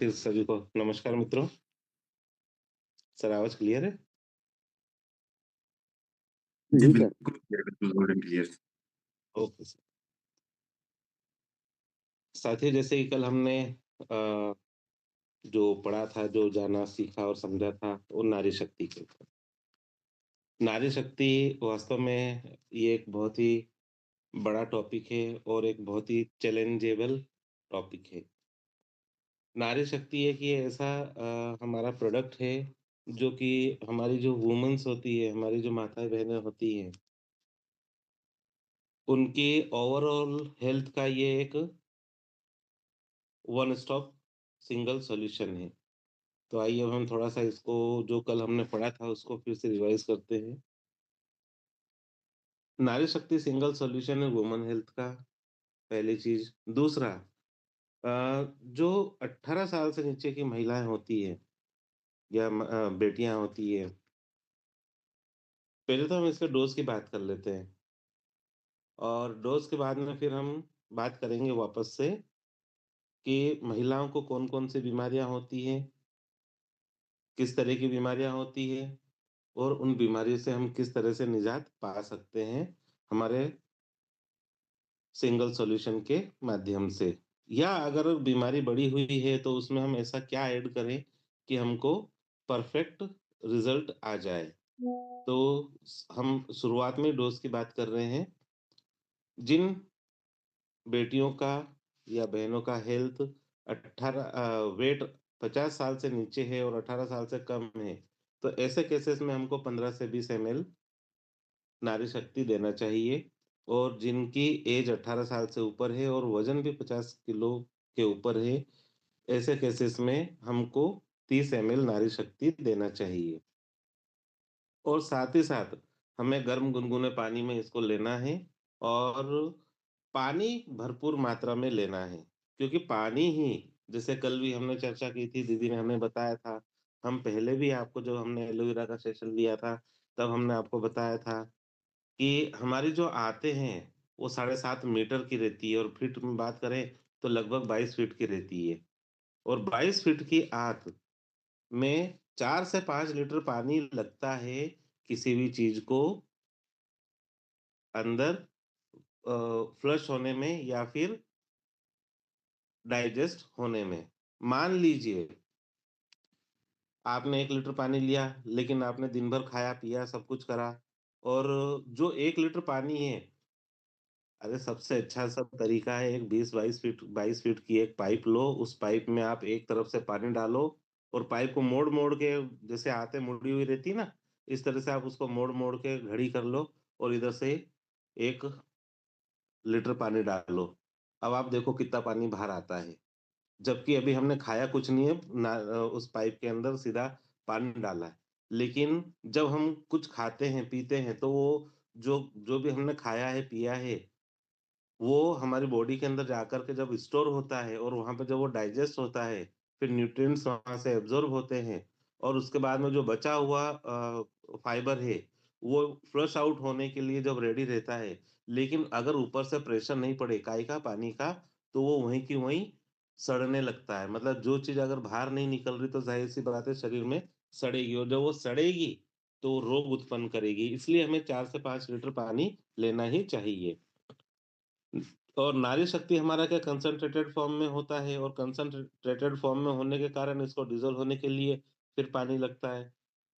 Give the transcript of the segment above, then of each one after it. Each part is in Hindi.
फिर सभी को नमस्कार मित्रों। सर आवाज क्लियर है? जी, जी सर। बिल्कुल क्लियर, बिल्कुल loud and clear. Okay sir. साथियों जैसे कि कल हमने अ, जो पढ़ा था, जो जाना, सीखा और समझा था वो नारी शक्ति के ऊपर। नारी शक्ति वास्तव में ये एक बहुत ही बड़ा टॉपिक है और एक बहुत ही चैलेंजेबल टॉपिक है। नारी शक्ति एक ये ऐसा हमारा प्रोडक्ट है जो कि हमारी जो वुमेन्स होती है, हमारी जो माताएँ-बहनें होती हैं, उनकी ओवरऑल हेल्थ का ये एक वन स्टॉप सिंगल सॉल्यूशन है। तो आइए अब हम थोड़ा-सा इसको जो कल हमने पढ़ा था उसको फिर से रिवाइज़ करते हैं। नारी शक्ति सिंगल सॉल्यूशन है वुमन हेल्थ का, पहली चीज़। दूसरा जो 18 साल से नीचे की महिलाएँ होती हैं या बेटियाँ होती हैं, पहले तो हम इसके डोज़ की बात कर लेते हैं और डोज़ के बाद में फिर हम बात करेंगे वापस से कि महिलाओं को कौन-कौन सी बीमारियाँ होती हैं, किस तरह की बीमारियाँ होती हैं और उन बीमारियों से हम किस तरह से निजात पा सकते हैं, हमारे सिंगल सॉल्यूशन के माध्यम से। या अगर बीमारी बढ़ी हुई है तो उसमें हम ऐसा क्या ऐड करें कि हमको परफेक्ट रिज़ल्ट आ जाए। तो हम शुरुआत में डोज़ की बात कर रहे हैं। जिन बेटियों का या बहनों का हेल्थ 18 वेट 50 साल से नीचे है और 18 साल से कम है, तो ऐसे केसेस में हमको 15 से 20 एमएल नारी शक्ति देना चाहिए और जिनकी एज 18 साल से ऊपर है और वज़न भी 50 किलो के ऊपर है, ऐसे केसेस में हमको 30 एमएल नारी शक्ति देना चाहिए। और साथ ही साथ हमें गर्म गुनगुने पानी में इसको लेना है और पानी भरपूर मात्रा में लेना है, क्योंकि पानी ही जैसे कल भी हमने चर्चा की थी, दीदी ने हमें बताया था, हम पहले भी आपको जब हमने एलोवेरा का सेशन लिया था, तब हमने आपको बताया था कि हमारी जो आते हैं, वो 7.5 मीटर की रहती है और फीट में बात करें तो लगभग 22 फीट की रहती है और 22 फीट की आंत में 4 से 5 लीटर पानी लगता है किसी भी चीज़ को अंदर फ्लश होने में या फिर डाइजेस्ट होने में। मान लीजिए आपने 1 लीटर पानी लिया, लेकिन आपने दिन भर खाया-पिया, सब कुछ करा और जो 1 लीटर पानी है, अरे सबसे अच्छा सब तरीका है एक 22 फीट की एक पाइप लो, उस पाइप में आप एक तरफ से पानी डालो और पाइप को मोड़-मोड़ के जैसे आते मुड़ी हुई रहती है ना, इस तरह से आप उसको मोड़-मोड़ के घड़ी कर लो और इधर से 1 लीटर पानी डालो। अब आप देखो कितना पानी बाहर आता है। जबकि अभी हमने खाया कुछ नहीं है, उस पाइप के अंदर सीधा पानी डाला है। लेकिन जब हम कुछ खाते हैं, पीते हैं, तो वो जो जो भी हमने खाया है, पिया है, वो हमारी बॉडी के अंदर जाकर के जब स्टोर होता है और वहाँ पे जब वो डाइजेस्ट होता है, फिर न्यूट्रिएंट्स वहाँ से एब्ज़ॉर्ब होते हैं और उसके बाद में जो बचा हुआ फाइबर है, वो फ्लश आउट होने के लिए जब रेडी रहता है, लेकिन अगर ऊपर से प्रेशर नहीं पड़े काय का, पानी का, तो वो वहीं की वहीं सड़ने लगता है। मतलब जो चीज़ अगर बाहर नहीं निकल रही तो ज़ाहिर-सी बात है शरीर में सड़ेगी और जब वो सड़ेगी, तो रोग उत्पन्न करेगी। इसलिए हमें 4 से 5 लीटर पानी लेना ही चाहिए। और नारी शक्ति हमारा क्या कंसंट्रेटेड फॉर्म में होता है और कंसंट्रेटेड फॉर्म में होने के कारण इसको डिसॉल्व होने के लिए फिर पानी लगता है।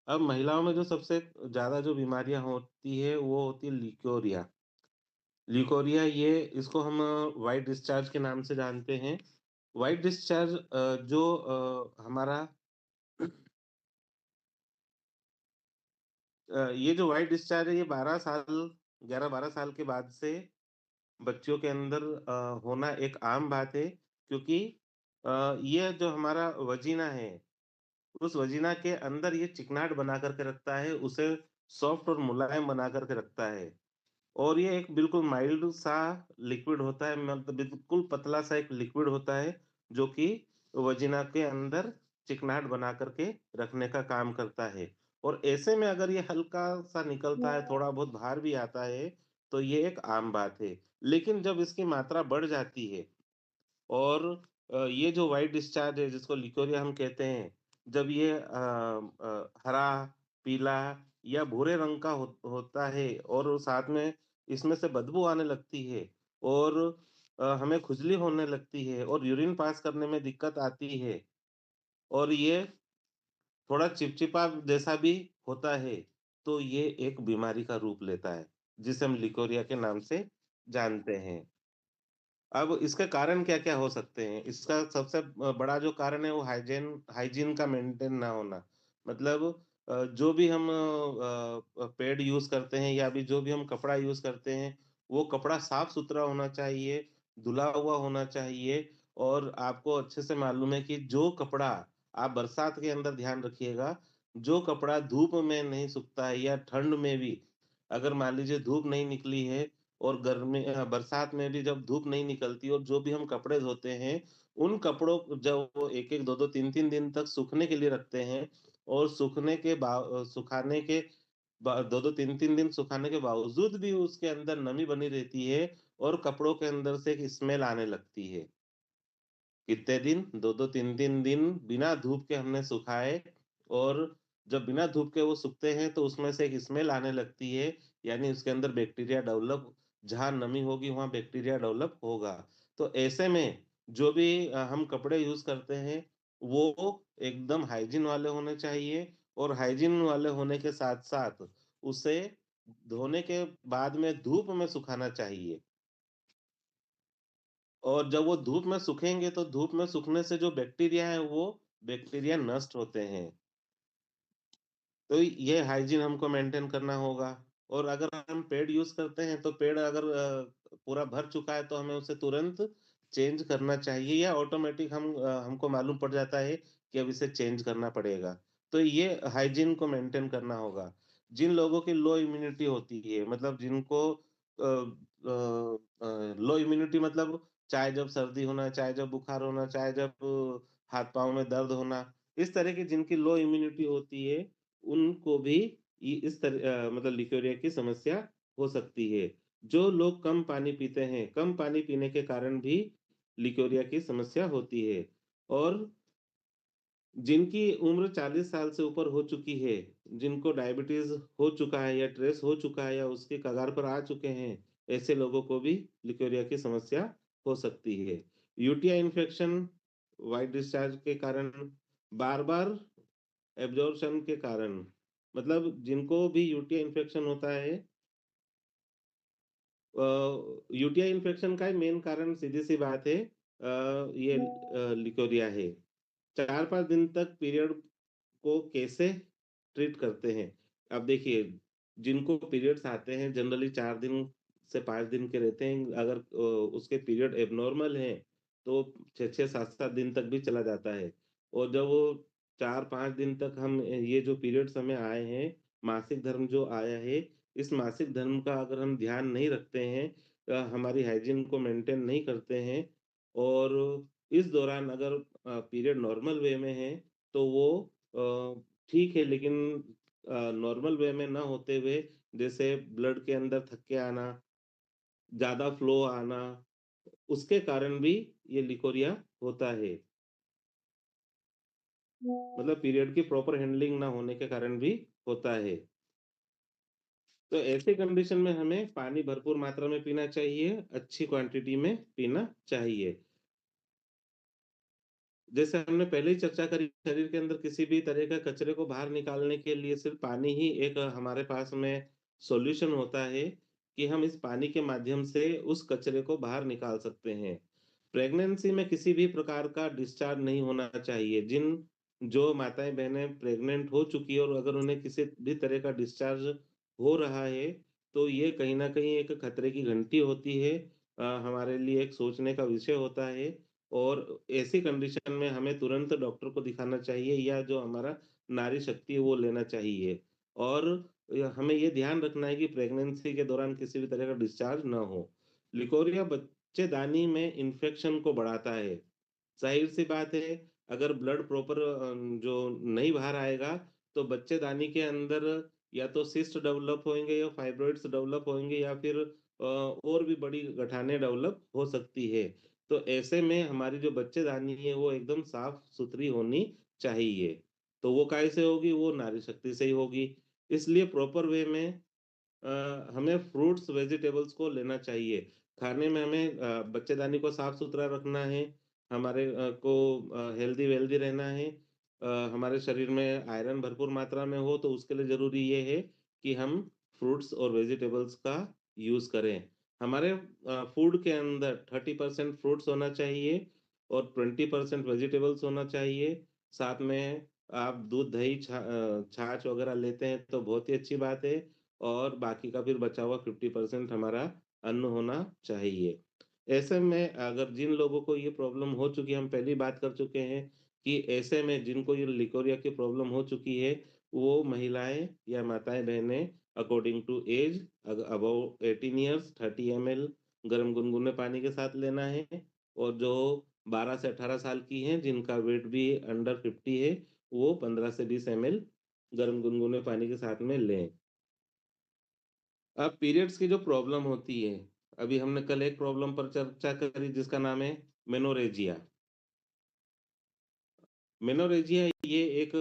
अब महिलाओं में जो सबसे ज़्यादा जो बीमारियाँ होती है वो होती है ल्यूकोरिया। ल्यूकोरिया ये इसको हम व्हाइट डिस्चार्ज के नाम से जानते हैं। व्हाइट डिस्चार्ज जो हमारा ये जो व्हाइट डिस्चार्ज है ये 11-12 साल के बाद से बच्चों के अंदर होना एक आम बात है, क्योंकि ये जो हमारा वजीना है, उस वजीना के अंदर ये चिकनाहट बना कर के रखता है, उसे सॉफ्ट और मुलायम बना कर के रखता है और ये एक बिल्कुल माइल्ड सा लिक्विड होता है, मतलब बिल्कुल पतला सा एक लिक्विड होता है, जो कि वजीना के अंदर चिकनाहट बना कर के रखने का काम करता है और ऐसे में अगर ये हल्का-सा निकलता है, थोड़ा बहुत बाहर भी आता है, तो ये एक आम बात है। लेकिन जब इसकी मात्रा बढ़ जाती है और ये जो व्हाइट डिस्चार्ज है जिसको लिकोरिया हम कहते हैं, जब ये हरा, पीला या भूरे रंग का होता है और साथ में इसमें से बदबू आने लगती है और हमें खुजली होने लगती है और यूरिन पास करने में दिक्कत आती है और ये थोड़ा चिपचिपा जैसा भी होता है, तो ये एक बीमारी का रूप लेता है, जिसे हम लिकोरिया के नाम से जानते हैं। अब इसके कारण क्या-क्या हो सकते हैं? इसका सबसे बड़ा जो कारण है वो हाइजीन का मेंटेन ना होना। मतलब जो भी हम पैड यूज़ करते हैं या अभी जो भी हम कपड़ा यूज़ करते हैं, वो कपड़ा साफ-सुथरा होना चाहिए, धुला हुआ होना चाहिए और आपको अच्छे से मालूम है कि जो कपड़ा आप बरसात के अंदर ध्यान रखिएगा, जो कपड़ा धूप में नहीं सूखता है या ठंड में भी, अगर मान लीजिए धूप नहीं निकली है और बरसात में भी जब धूप नहीं निकलती और जो भी हम कपड़े धोते हैं, उन कपड़ों को जब वो 1-1, 2-2, 3-3 दिन तक सूखने के लिए रखते हैं और सुखाने के 2-2, 3-3 दिन सुखाने के बावजूद भी उसके अंदर नमी बनी रहती है और कपड़ों के अंदर से एक स्मेल आने लगती है। कितने दिन? 2-2 3-3 दिन बिना धूप के हमने सुखाए और जब बिना धूप के वो सूखते हैं तो उसमें से एक स्मेल आने लगती है, यानी उसके अंदर बैक्टीरिया डेवलप जहाँ नमी होगी वहाँ बैक्टीरिया डेवलप होगा। तो ऐसे में जो भी हम कपड़े यूज़ करते हैं, वो एकदम हाइजीन वाले होने चाहिए और हाइजीन वाले होने के साथ-साथ उसे धोने के बाद में धूप में सुखाना चाहिए। और जब वो धूप में सूखेंगे तो धूप में सूखने से जो बैक्टीरिया है वो बैक्टीरिया नष्ट होते हैं। तो ये हाइजीन हमको मेंटेन करना होगा और अगर हम पेड़ यूज़ करते हैं तो पेड़ अगर पूरा भर चुका है तो हमें उसे तुरंत चेंज करना चाहिए या ऑटोमैटिक हमको मालूम पड़ जाता है कि अब इसे चेंज करना पड़ेगा। तो ये हाइजीन को मेंटेन करना होगा। जिन लोगों की लो इम्यूनिटी होती है मतलब जिनको लो इम्यूनिटी मतलब चाहे जब सर्दी होना, चाहे जब बुखार होना, चाहे जब हाथ-पाँव में दर्द होना, इस तरह की जिनकी लो इम्यूनिटी होती है उनको भी मतलब लिकोरिया की समस्या हो सकती है। जो लोग कम पानी पीते हैं, कम पानी पीने के कारण भी लिकोरिया की समस्या होती है और जिनकी उम्र 40 साल से ऊपर हो चुकी है, जिनको डायबिटीज़ हो चुका है या ट्रेस हो चुका है या उसके कगार पर आ चुके हैं, ऐसे लोगों को भी लिकोरिया की समस्या हो सकती है। यूटीआई इन्फेक्शन, व्हाइट डिस्चार्ज के कारण, बार-बार एब्ज़ॉर्प्शन के कारण, मतलब जिनको भी यूटीआई इन्फेक्शन होता है अ, यूटीआई इन्फेक्शन का मेन कारण सीधी-सी बात है ये लिकोरिया है। 4-5 दिन तक पीरियड को कैसे ट्रीट करते हैं? अब देखिए, जिनको पीरियड्स आते हैं जनरली 4 दिन से 5 दिन के रहते हैं, अगर उसके पीरियड एब्नॉर्मल हैं, तो 6-6, 7-7 दिन तक भी चला जाता है और जब वो 4-5 दिन तक हम ये जो पीरियड्स हमें आए हैं, मासिक धर्म जो आया है, इस मासिक धर्म का अगर हम ध्यान नहीं रखते हैं हमारी हाइजीन को मेंटेन नहीं करते हैं और इस दौरान अगर पीरियड नॉर्मल वे में है, तो वो ठीक है लेकिन नॉर्मल वे में ना होते हुए जैसे ब्लड के अंदर थक्के आना, ज़्यादा फ्लो आना, उसके कारण भी ये लिकोरिया होता है। मतलब पीरियड की प्रॉपर हैंडलिंग ना होने के कारण भी होता है। तो ऐसे कंडीशन में हमें पानी भरपूर मात्रा में पीना चाहिए, अच्छी क्वांटिटी में पीना चाहिए। जैसे हमने पहले ही चर्चा करी, शरीर के अंदर किसी भी तरह का कचरे को बाहर निकालने के लिए सिर्फ़ पानी ही एक हमारे पास में सॉल्यूशन होता है कि हम इस पानी के माध्यम से उस कचरे को बाहर निकाल सकते हैं। प्रेगनेंसी में किसी भी प्रकार का डिस्चार्ज नहीं होना चाहिए। जो माताएँ-बहनें प्रेग्नेंट हो चुकी है और अगर उन्हें किसी भी तरह का डिस्चार्ज हो रहा है, तो ये कहीं न कहीं एक खतरे की घंटी होती है। हमारे लिए एक सोचने का विषय होता है और ऐसी कंडीशन में हमें तुरंत डॉक्टर को दिखाना चाहिए या जो हमारा नारी शक्ति है वो लेना चाहिए। और हमें ये ध्यान रखना है कि प्रेगनेंसी के दौरान किसी भी तरह का डिस्चार्ज ना हो। लिकोरिया बच्चेदानी में इन्फेक्शन को बढ़ाता है। ज़ाहिर-सी बात है, अगर ब्लड प्रॉपर जो नहीं बाहर आएगा, तो बच्चेदानी के अंदर या तो सिस्ट डेवलप होंगे या फाइब्रॉइड्स डेवलप होंगे या फिर और भी बड़ी गठानें डेवलप हो सकती है। तो ऐसे में हमारी जो बच्चेदानी है वो एकदम साफ-सुथरी होनी चाहिए। तो वो काहे से होगी? वो नारी शक्ति से ही होगी। इसलिए प्रॉपर वे में हमें फ्रूट्स, वेजिटेबल्स को लेना चाहिए। खाने में हमें बच्चेदानी को साफ-सुथरा रखना है, हमारे हेल्दी-वेल्दी रहना है। हमारे शरीर में आयरन भरपूर मात्रा में हो, तो उसके लिए ज़रूरी ये है कि हम फ्रूट्स और वेजिटेबल्स का यूज़ करें। हमारे फूड के अंदर 30% फ्रूट्स होना चाहिए और 20% वेजिटेबल्स होना चाहिए। साथ में आप दूध, दही, छाछ वगैरह लेते हैं, तो बहुत ही अच्छी बात है। और बाकी का फिर बचा हुआ 50% हमारा अन्न होना चाहिए। ऐसे में अगर जिन लोगों को ये प्रॉब्लम हो चुकी है, हम पहले ही बात कर चुके हैं कि ऐसे में जिनको ये लिकोरिया की प्रॉब्लम हो चुकी है, वो महिलाएँ या माताएँ-बहनें according to age above 18 years 30 ml गरम गुनगुने पानी के साथ लेना है और जो 12 से 18 साल की हैं, जिनका वेट भी अंडर 50 है, वो 15 से 20 एमएल गरम गुनगुने पानी के साथ में लें। अब पीरियड्स की जो प्रॉब्लम होती है, अभी हमने कल एक प्रॉब्लम पर चर्चा करी जिसका नाम है मेनोरेजिया। मेनोरेजिया ये एक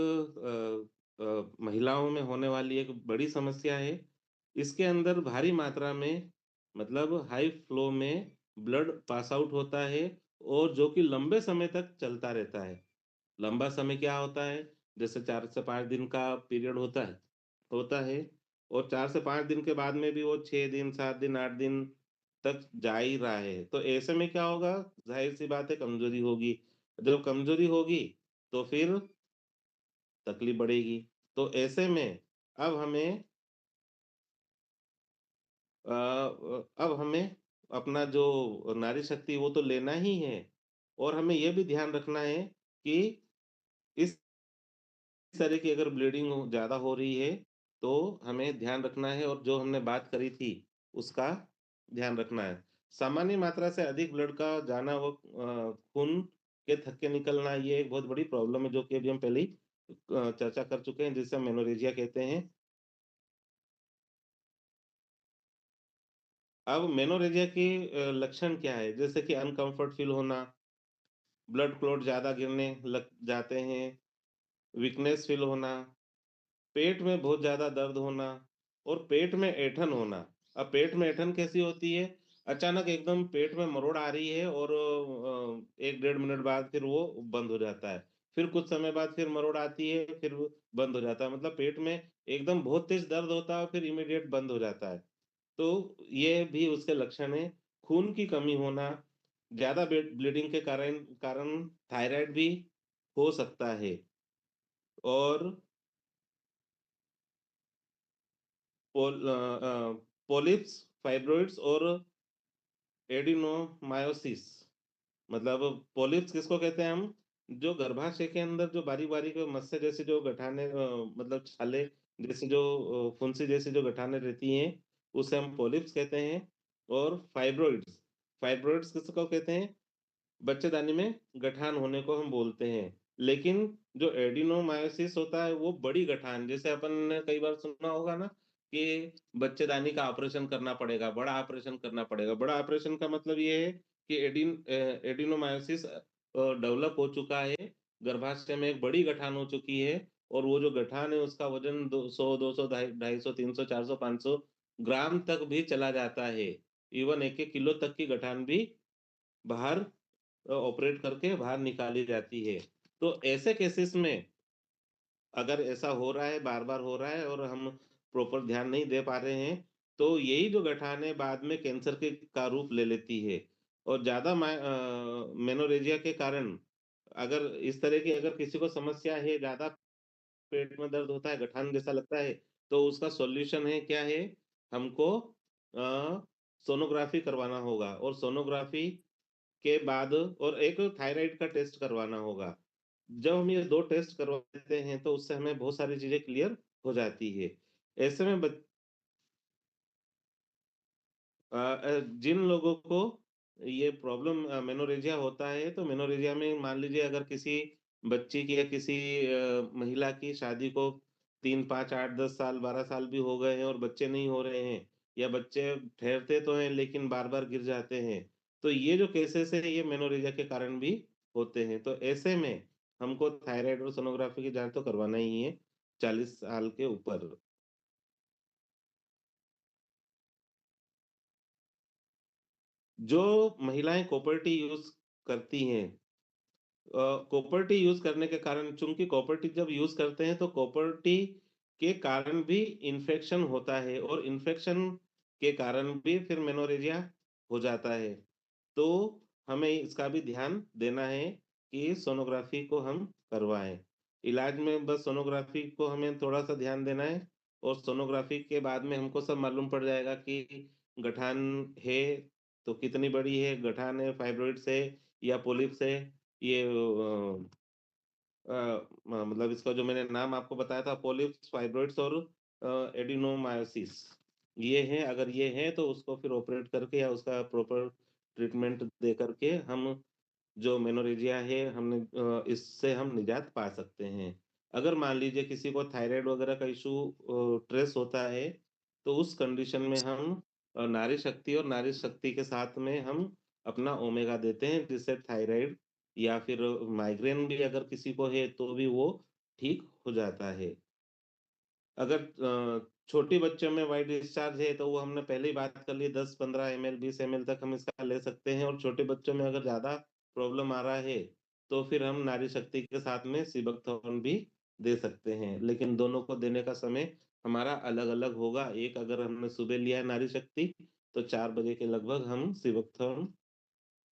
महिलाओं में होने वाली एक बड़ी समस्या है। इसके अंदर भारी मात्रा में मतलब हाई फ्लो में ब्लड पास आउट होता है और जो कि लंबे समय तक चलता रहता है। लंबा समय क्या होता है? जैसे 4 से 5 दिन का पीरियड होता है और 4 से 5 दिन के बाद में भी वो 6 दिन, 7 दिन, 8 दिन तक जा ही रहा है। तो ऐसे में क्या होगा? ज़ाहिर-सी बात है कमज़ोरी होगी। जब कमज़ोरी होगी, तो फिर तकलीफ़ बढ़ेगी। तो ऐसे में अब हमें अब हमें अपना जो नारी शक्ति वो तो लेना ही है और हमें ये भी ध्यान रखना है कि इस तरह की अगर ब्लीडिंग ज़्यादा हो रही है, तो हमें ध्यान रखना है और जो हमने बात करी थी, उसका ध्यान रखना है। सामान्य मात्रा से अधिक ब्लड का जाना वो खून के थक्के निकलना ये एक बहुत बड़ी प्रॉब्लम है, जो कि अभी हम पहले ही चर्चा कर चुके हैं, जिसे हम मेनोरेजिया कहते हैं। अब मेनोरेजिया के लक्षण क्या है? जैसे कि अनकम्फर्ट फ़ील होना, ब्लड क्लॉट ज़्यादा गिरने लग जाते हैं, वीकनेस फ़ील होना, पेट में बहुत ज़्यादा दर्द होना और पेट में ऐंठन होना। अब पेट में ऐंठन कैसी होती है? अचानक एकदम पेट में मरोड़ आ रही है और 1 डेढ़ मिनट बाद फिर वो बंद हो जाता है। फिर कुछ समय बाद फिर मरोड़ आती है, फिर वो बंद हो जाता है। मतलब पेट में एकदम बहुत तेज़ दर्द होता है, फिर इमीडिएट बंद हो जाता है। तो ये भी उसके लक्षण हैं। खून की कमी होना, ज़्यादा ब्लीडिंग के कारण कारण थायराइड भी हो सकता है और पॉलिप्स, फाइब्रॉइड्स और एडिनोमायोसिस मतलब पॉलिप्स किसको कहते हैं हम? जो गर्भाशय के अंदर जो बारीक-बारीक मस्से जैसे जो गठाने मतलब छाले जैसे जो फुंसी जैसी जो गठाने रहती हैं, उसे हम पॉलिप्स कहते हैं और फाइब्रॉइड्स, फाइब्रॉइड्स किसको कहते हैं? बच्चेदानी में गठान होने को हम बोलते हैं। लेकिन जो एडिनोमायोसिस होता है वो बड़ी गठान जैसे अपन ने कई बार सुना होगा ना कि बच्चेदानी का ऑपरेशन करना पड़ेगा, बड़ा ऑपरेशन करना पड़ेगा। बड़ा ऑपरेशन का मतलब ये है कि एडिनोमायोसिस डेवलप हो चुका है, गर्भाशय में एक बड़ी गठान हो चुकी है और वो जो गठान है उसका वज़न 200, 200, ढाई 250, 300, 400, 500 ग्राम तक भी चला जाता है। इवन 1-1 किलो तक की गठान भी बाहर ऑपरेट करके बाहर निकाली जाती है। तो ऐसे केसेस में अगर ऐसा हो रहा है, बार-बार हो रहा है और हम प्रॉपर ध्यान नहीं दे पा रहे हैं, तो यही जो गठान है बाद में कैंसर के का रूप ले लेती है। और ज़्यादा मेनोरेजिया के कारण अगर इस तरह की अगर किसी को समस्या है, ज़्यादा पेट में दर्द होता है, गठान जैसा लगता है, तो उसका सॉल्यूशन है क्या है? हमको सोनोग्राफ़ी करवाना होगा और सोनोग्राफ़ी के बाद और एक थायराइड का टेस्ट करवाना होगा। जब हम ये 2 टेस्ट करवा लेते हैं, तो उससे हमें बहुत सारी चीज़ें क्लियर हो जाती है। ऐसे में जिन लोगों को ये प्रॉब्लम मेनोरेजिया होता है, तो मेनोरेजिया में मान लीजिए अगर किसी बच्ची की या किसी महिला की शादी को 3, 5, 8, 10 साल, 12 साल भी हो गए हैं और बच्चे नहीं हो रहे हैं या बच्चे ठहरते तो हैं लेकिन बार-बार गिर जाते हैं। तो ये जो केसेज़ है ये मेनोरेजिया के कारण भी होते हैं। तो ऐसे में हमको थायराइड और सोनोग्राफी की जाँच तो करवाना ही है 40 साल के ऊपर। जो महिलाएँ कॉपर्टी यूज़ करती हैं कॉपर्टी यूज़ करने के कारण चूँकि कॉपर्टी जब यूज़ करते हैं तो कॉपर्टी के कारण भी इन्फेक्शन होता है और इन्फेक्शन के कारण भी फिर मेनोरेजिया हो जाता है। तो हमें इसका भी ध्यान देना है कि सोनोग्राफ़ी को हम करवाएँ। इलाज में बस सोनोग्राफ़ी को हमें थोड़ा-सा ध्यान देना है और सोनोग्राफ़ी के बाद में हमको सब मालूम पड़ जाएगा कि गठान है, तो कितनी बड़ी है, गठान है, फाइब्रॉइड्स है या पॉलिप्स है। ये अ, म मतलब इसका जो मैंने नाम आपको बताया था पॉलिप्स, फाइब्रॉइड्स और एडिनोमायोसिस। ये हैं, अगर ये हैं तो उसको फिर ऑपरेट करके या उसका प्रॉपर ट्रीटमेंट दे करके हम जो मेनोरेजिया है इससे हम निजात पा सकते हैं। अगर मान लीजिए किसी को थायराइड वगैरह का इश्यू ट्रेस होता है, तो उस कंडीशन में हम नारी शक्ति और नारी शक्ति के साथ में हम अपना ओमेगा देते हैं, जिससे थायराइड या फिर माइग्रेन भी अगर किसी को है, तो भी वो ठीक हो जाता है। अगर छोटी बच्चों में व्हाइट डिस्चार्ज है, तो वो हमने पहले ही बात कर ली 10-15 एमएल, 20 एमएल तक हम इसका ले सकते हैं और छोटे बच्चों में अगर ज़्यादा प्रॉब्लम आ रहा है, तो फिर हम नारी शक्ति के साथ में सिबकथॉर्न भी दे सकते हैं। लेकिन दोनों को देने का समय हमारा अलग-अलग होगा। एक अगर हमने सुबह लिया है नारी शक्ति, तो 4 बजे के लगभग हम सिबकथॉर्न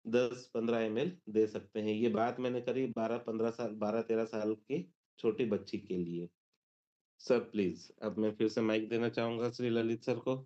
10-15 एमएल दे सकते हैं। ये बात मैंने करी 12-15 साल 12-13 साल की छोटी बच्ची के लिए। सर प्लीज़, अब मैं फिर से माइक देना चाहूँगा श्री ललित सर को।